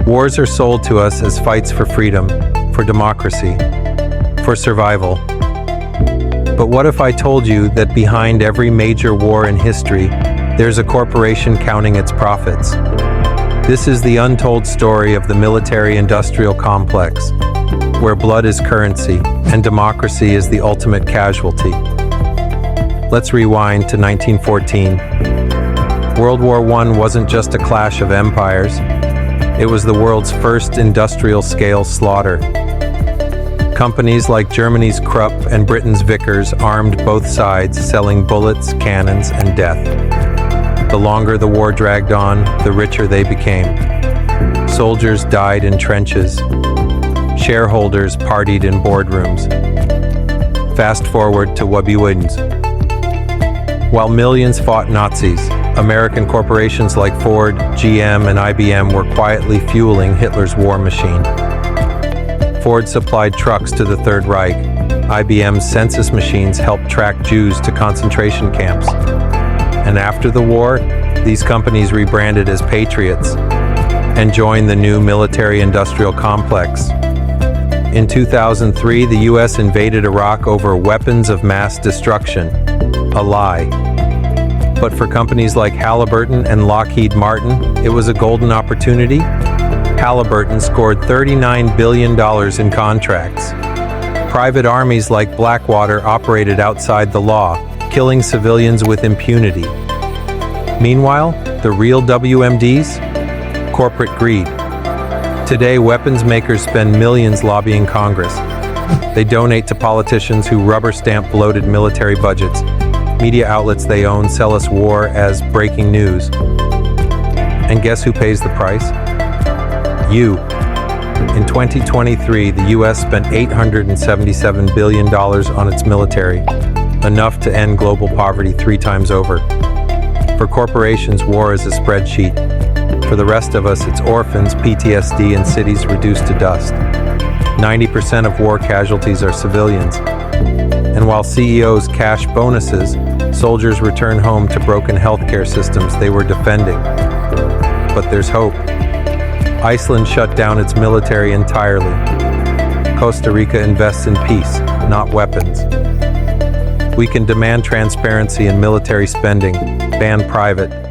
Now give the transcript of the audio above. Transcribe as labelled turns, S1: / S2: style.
S1: Wars are sold to us as fights for freedom, for democracy, for survival. But what if I told you that behind every major war in history, there's a corporation counting its profits? This is the untold story of the military-industrial complex, where blood is currency and democracy is the ultimate casualty. Let's rewind to 1914. World War I wasn't just a clash of empires. It was the world's first industrial-scale slaughter. Companies like Germany's Krupp and Britain's Vickers armed both sides, selling bullets, cannons, and death. The longer the war dragged on, the richer they became. Soldiers died in trenches. Shareholders partied in boardrooms. Fast forward to WW1. While millions fought Nazis, American corporations like Ford, GM, and IBM were quietly fueling Hitler's war machine. Ford supplied trucks to the Third Reich. IBM's census machines helped track Jews to concentration camps. And after the war, these companies rebranded as patriots and joined the new military-industrial complex. In 2003, the U.S. invaded Iraq over weapons of mass destruction. A lie. But for companies like Halliburton and Lockheed Martin, it was a golden opportunity. Halliburton scored $39 billion in contracts. Private armies like Blackwater operated outside the law, killing civilians with impunity. Meanwhile, the real WMDs? Corporate greed. Today, weapons makers spend millions lobbying Congress. They donate to politicians who rubber-stamp bloated military budgets. Media outlets they own sell us war as breaking news. And guess who pays the price? You. In 2023, the U.S. spent $877 billion on its military, enough to end global poverty 3 times over. For corporations, war is a spreadsheet. For the rest of us, it's orphans, PTSD, and cities reduced to dust. 90% of war casualties are civilians. And while CEOs cash bonuses, soldiers return home to broken healthcare systems they were defending. But there's hope. Iceland shut down its military entirely. Costa Rica invests in peace, not weapons. We can demand transparency in military spending, ban private